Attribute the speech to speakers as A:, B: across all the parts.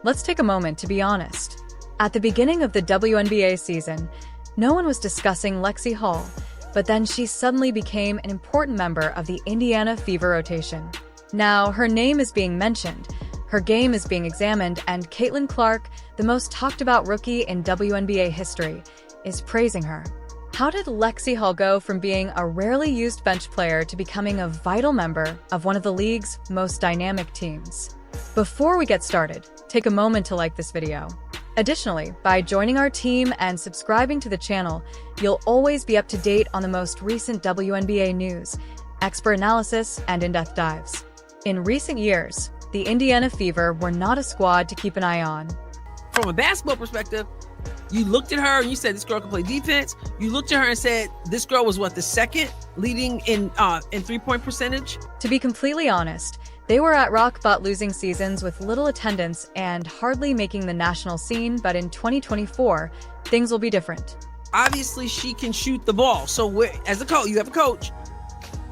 A: Let's take a moment to be honest. At the beginning of the WNBA season, no one was discussing Lexi Hall, but then she suddenly became an important member of the Indiana Fever rotation. Now, her name is being mentioned, her game is being examined, and Caitlin Clark, the most talked about rookie in WNBA history, is praising her. How did Lexi Hall go from being a rarely used bench player to becoming a vital member of one of the league's most dynamic teams? Before we get started, take a moment to like this video. Additionally, by joining our team and subscribing to the channel, you'll always be up to date on the most recent WNBA news, expert analysis, and in-depth dives. In recent years, the Indiana Fever were not a squad to keep an eye on.
B: From a basketball perspective, you looked at her and you said this girl can play defense. You looked at her and said this girl was the second leading in three-point percentage.
A: To be completely honest, they were at rock bottom, losing seasons with little attendance and hardly making the national scene, but in 2024, things will be different.
B: Obviously, she can shoot the ball. So as a coach, you have a coach.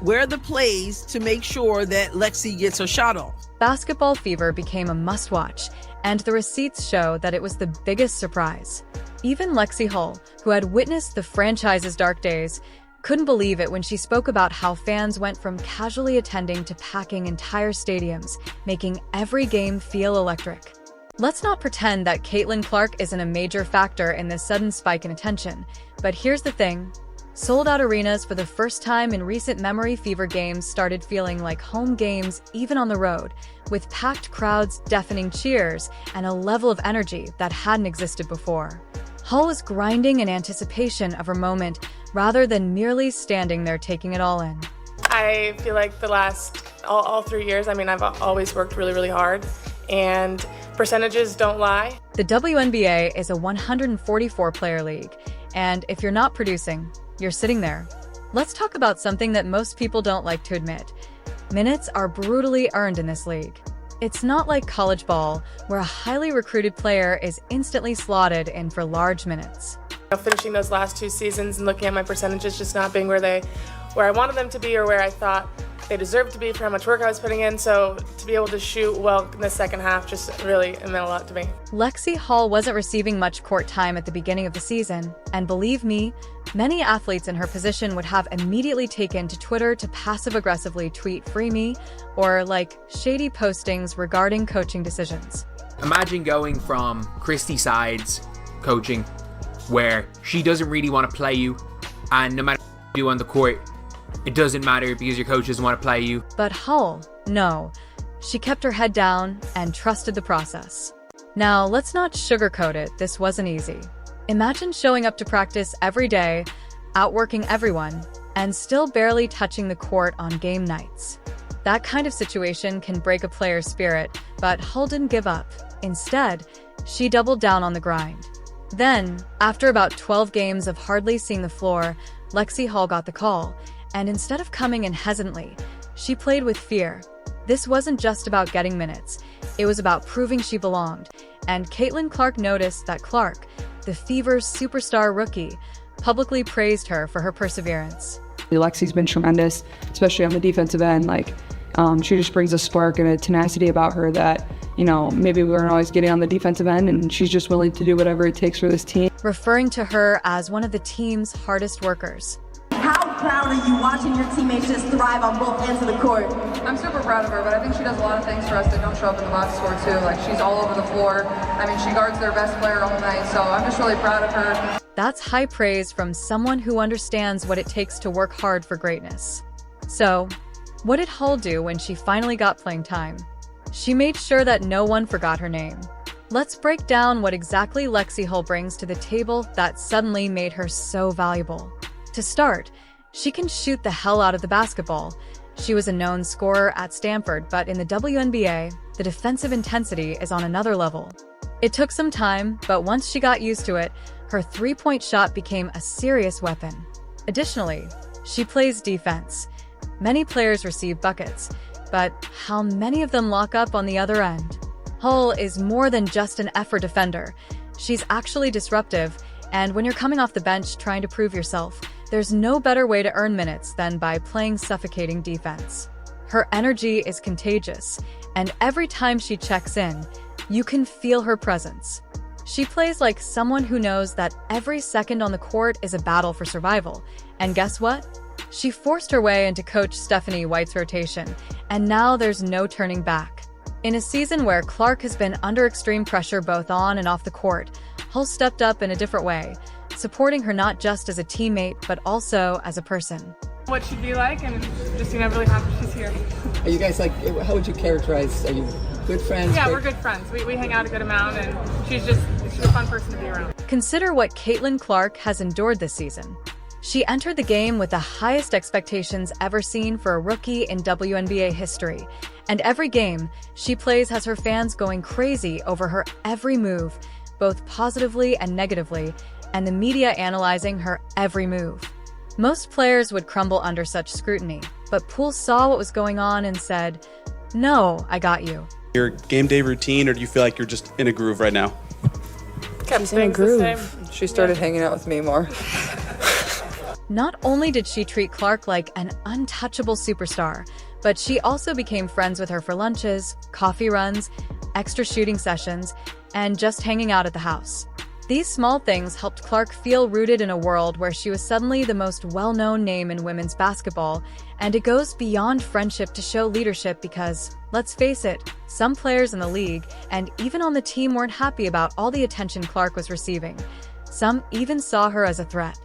B: Where are the plays to make sure that Lexi gets her shot off?
A: Basketball Fever became a must-watch, and the receipts show that it was the biggest surprise. Even Lexi Hall, who had witnessed the franchise's dark days, couldn't believe it when she spoke about how fans went from casually attending to packing entire stadiums, making every game feel electric. Let's not pretend that Caitlin Clark isn't a major factor in this sudden spike in attention, but here's the thing. Sold-out arenas for the first time in recent memory. Fever games started feeling like home games even on the road, with packed crowds, deafening cheers, and a level of energy that hadn't existed before. Hall was grinding in anticipation of her moment rather than merely standing there taking it all in.
C: I feel like the last all 3 years, I've always worked really, really hard, and percentages don't lie.
A: The WNBA is a 144-player league, and if you're not producing, you're sitting there. Let's talk about something that most people don't like to admit. Minutes are brutally earned in this league. It's not like college ball, where a highly recruited player is instantly slotted in for large minutes.
C: Finishing those last 2 seasons and looking at my percentages just not being where I wanted them to be or where I thought they deserved to be for how much work I was putting in, so to be able to shoot well in the second half just really meant a lot to me.
A: Lexi Hall wasn't receiving much court time at the beginning of the season, and believe me, many athletes in her position would have immediately taken to Twitter to passive-aggressively tweet "free me" or like shady postings regarding coaching decisions.
D: Imagine going from Christy Sides coaching, where she doesn't really want to play you, and no matter what you do on the court, it doesn't matter because your coach doesn't want to play you.
A: But Hull, no. She kept her head down and trusted the process. Now, let's not sugarcoat it, this wasn't easy. Imagine showing up to practice every day, outworking everyone, and still barely touching the court on game nights. That kind of situation can break a player's spirit, but Hull didn't give up. Instead, she doubled down on the grind. Then, after about 12 games of hardly seeing the floor, Lexi Hall got the call, and instead of coming in hesitantly, she played with fear. This wasn't just about getting minutes, it was about proving she belonged, and Caitlin Clark noticed that Clark, the Fever's superstar rookie, publicly praised her for her perseverance.
E: Lexi's been tremendous, especially on the defensive end. She just brings a spark and a tenacity about her that, maybe we weren't always getting on the defensive end, and she's just willing to do whatever it takes for this team.
A: Referring to her as one of the team's hardest workers.
F: How proud are you watching your teammates just thrive on both ends of the court?
G: I'm super proud of her, but I think she does a lot of things for us that don't show up in the box score too. She's all over the floor. She guards their best player all night, so I'm just really proud of her.
A: That's high praise from someone who understands what it takes to work hard for greatness. So, what did Hull do when she finally got playing time? She made sure that no one forgot her name. Let's break down what exactly Lexi Hall brings to the table that suddenly made her so valuable. To start, she can shoot the hell out of the basketball. She was a known scorer at Stanford, but in the WNBA, the defensive intensity is on another level. It took some time, but once she got used to it, her three-point shot became a serious weapon. Additionally, she plays defense. Many players receive buckets, but how many of them lock up on the other end? Hull is more than just an effort defender. She's actually disruptive, and when you're coming off the bench trying to prove yourself, there's no better way to earn minutes than by playing suffocating defense. Her energy is contagious, and every time she checks in, You can feel her presence. She plays like someone who knows that every second on the court is a battle for survival. And guess what? She forced her way into Coach Stephanie White's rotation, and now there's no turning back. In a season where Clark has been under extreme pressure both on and off the court, Hull stepped up in a different way, supporting her not just as a teammate, but also as a person.
C: What she'd be like, and just really happy she's here.
H: Are you guys how would you characterize, are you good friends?
C: Yeah, we're good friends. We hang out a good amount, and she's a fun person to be around.
A: Consider what Caitlin Clark has endured this season. She entered the game with the highest expectations ever seen for a rookie in WNBA history, and every game she plays has her fans going crazy over her every move, both positively and negatively, and the media analyzing her every move. Most players would crumble under such scrutiny, but Poole saw what was going on and said, "No, I got you."
I: Your game day routine, or do you feel like you're just in a groove right now?
C: Kept things the same.
G: She started hanging out with me more.
A: Not only did she treat Clark like an untouchable superstar, but she also became friends with her for lunches, coffee runs, extra shooting sessions, and just hanging out at the house. These small things helped Clark feel rooted in a world where she was suddenly the most well-known name in women's basketball, and it goes beyond friendship to show leadership because, let's face it, some players in the league and even on the team weren't happy about all the attention Clark was receiving. Some even saw her as a threat.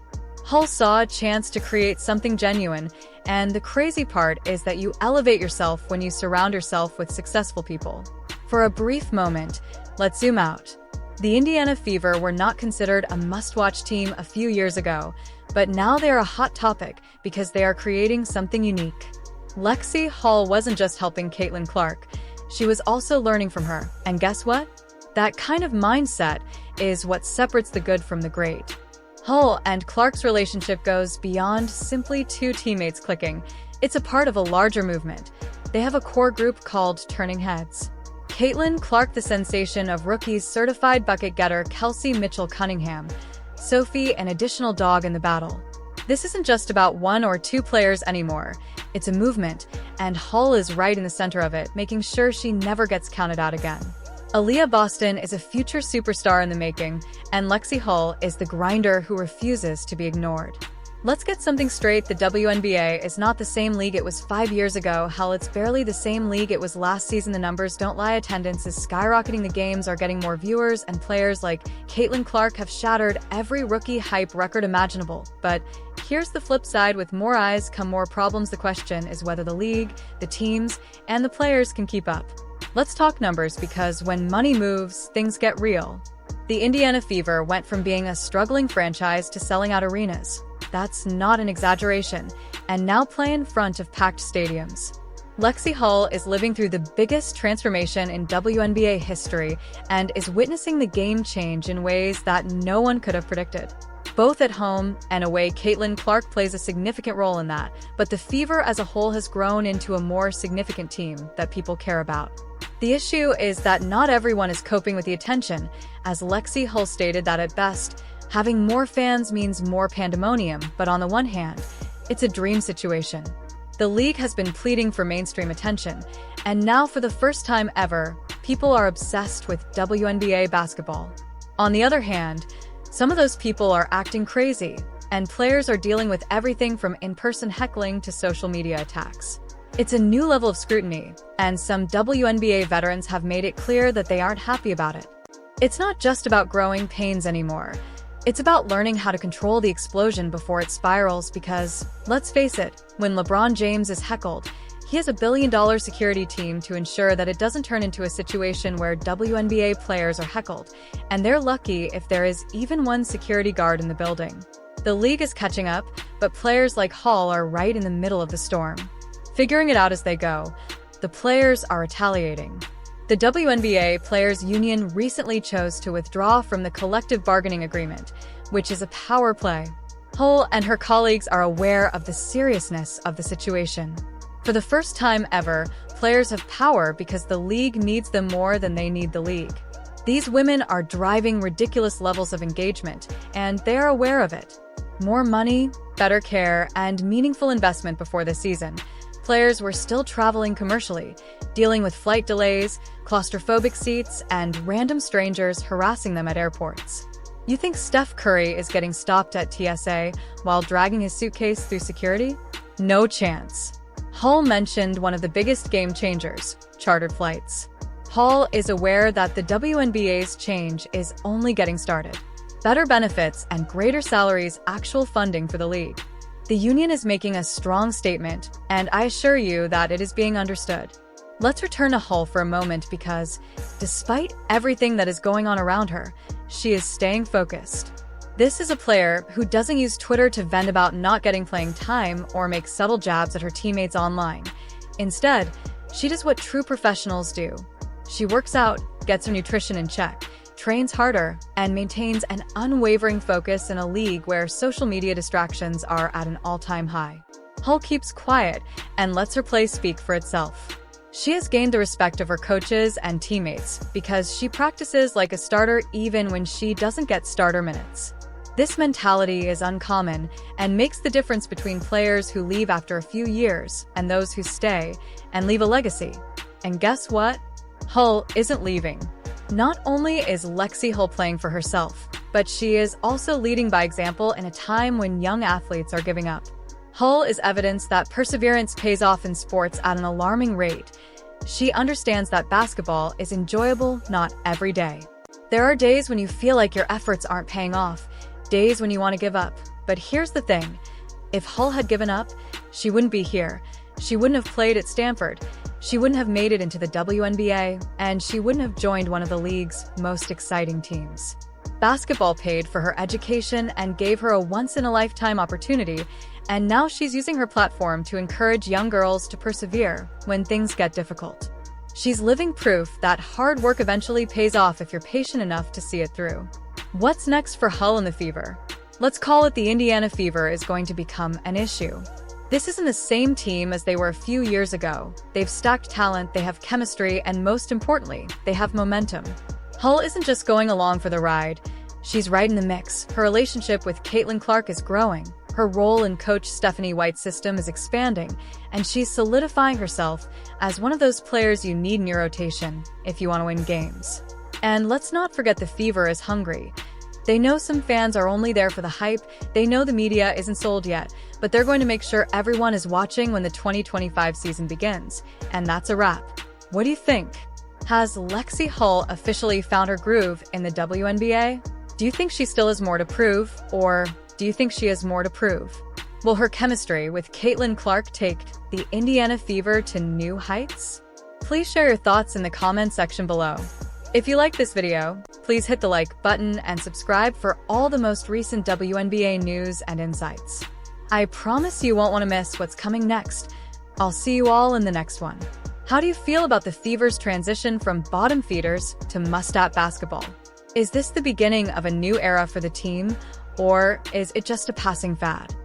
A: Hull saw a chance to create something genuine, and the crazy part is that you elevate yourself when you surround yourself with successful people. For a brief moment, let's zoom out. The Indiana Fever were not considered a must-watch team a few years ago, but now they are a hot topic because they are creating something unique. Lexi Hull wasn't just helping Caitlin Clark, she was also learning from her, and guess what? That kind of mindset is what separates the good from the great. Hull and Clark's relationship goes beyond simply two teammates clicking. It's a part of a larger movement. They have a core group called Turning Heads. Caitlin Clark, the sensation of rookies, certified bucket getter Kelsey Mitchell-Cunningham, Sophie, an additional dog in the battle. This isn't just about one or two players anymore. It's a movement, and Hull is right in the center of it, making sure she never gets counted out again. Aaliyah Boston is a future superstar in the making, and Lexi Hull is the grinder who refuses to be ignored. Let's get something straight, the WNBA is not the same league it was 5 years ago. Hell, it's barely the same league it was last season. The numbers don't lie. Attendance is skyrocketing, the games are getting more viewers, and players like Caitlin Clark have shattered every rookie hype record imaginable. But here's the flip side, with more eyes come more problems. The question is whether the league, the teams, and the players can keep up. Let's talk numbers, because when money moves, things get real. The Indiana Fever went from being a struggling franchise to selling out arenas. That's not an exaggeration, and now play in front of packed stadiums. Lexi Hull is living through the biggest transformation in WNBA history and is witnessing the game change in ways that no one could have predicted. Both at home and away, Caitlin Clark plays a significant role in that, but the Fever as a whole has grown into a more significant team that people care about. The issue is that not everyone is coping with the attention, as Lexi Hull stated that at best, having more fans means more pandemonium, but on the one hand, it's a dream situation. The league has been pleading for mainstream attention, and now for the first time ever, people are obsessed with WNBA basketball. On the other hand, some of those people are acting crazy, and players are dealing with everything from in-person heckling to social media attacks. It's a new level of scrutiny, and some WNBA veterans have made it clear that they aren't happy about it. It's not just about growing pains anymore. It's about learning how to control the explosion before it spirals, because, let's face it, when LeBron James is heckled, he has $1 billion security team to ensure that it doesn't turn into a situation where WNBA players are heckled, and they're lucky if there is even one security guard in the building. The league is catching up, but players like Hull are right in the middle of the storm. Figuring it out as they go, the players are retaliating. The WNBA Players Union recently chose to withdraw from the collective bargaining agreement, which is a power play. Hull and her colleagues are aware of the seriousness of the situation. For the first time ever, players have power because the league needs them more than they need the league. These women are driving ridiculous levels of engagement, and they are aware of it. More money, better care, and meaningful investment before the season. players were still traveling commercially, dealing with flight delays, claustrophobic seats, and random strangers harassing them at airports. You think Steph Curry is getting stopped at TSA while dragging his suitcase through security? No chance. Hull mentioned one of the biggest game changers, chartered flights. Hull is aware that the WNBA's change is only getting started. Better benefits and greater salaries actual funding for the league. The union is making a strong statement, and I assure you that it is being understood. Let's return to Hull for a moment because, despite everything that is going on around her, she is staying focused. This is a player who doesn't use Twitter to vent about not getting playing time or make subtle jabs at her teammates online. Instead, she does what true professionals do. She works out, gets her nutrition in check, trains harder, and maintains an unwavering focus in a league where social media distractions are at an all-time high. Hull keeps quiet and lets her play speak for itself. She has gained the respect of her coaches and teammates because she practices like a starter even when she doesn't get starter minutes. This mentality is uncommon and makes the difference between players who leave after a few years and those who stay and leave a legacy. And guess what? Hull isn't leaving. Not only is Lexi Hull playing for herself, but she is also leading by example in a time when young athletes are giving up. Hull is evidence that perseverance pays off in sports at an alarming rate. She understands that basketball is enjoyable not every day. There are days when you feel like your efforts aren't paying off, days when you want to give up. But here's the thing. If Hull had given up, she wouldn't be here. She wouldn't have played at Stanford. She wouldn't have made it into the WNBA, and she wouldn't have joined one of the league's most exciting teams. Basketball paid for her education and gave her a once-in-a-lifetime opportunity, and now she's using her platform to encourage young girls to persevere when things get difficult. She's living proof that hard work eventually pays off if you're patient enough to see it through. What's next for Hull and the Fever? Let's call it the Indiana Fever is going to become an issue. This isn't the same team as they were a few years ago. They've stacked talent, they have chemistry, and most importantly, they have momentum. Hull isn't just going along for the ride. She's right in the mix. Her relationship with Caitlin Clark is growing. Her role in Coach Stephanie White's system is expanding, and she's solidifying herself as one of those players you need in your rotation if you want to win games. And let's not forget the Fever is hungry. They know some fans are only there for the hype, they know the media isn't sold yet, but they're going to make sure everyone is watching when the 2025 season begins. And that's a wrap. What do you think? Has Lexi Hull officially found her groove in the WNBA? Do you think she still has more to prove, or do you think she has more to prove? Will her chemistry with Caitlin Clark take the Indiana Fever to new heights? Please share your thoughts in the comment section below. If you like this video, please hit the like button and subscribe for all the most recent WNBA news and insights. I promise you won't want to miss what's coming next. I'll see you all in the next one. How do you feel about the Fever's transition from bottom feeders to must-at basketball? Is this the beginning of a new era for the team, or is it just a passing fad?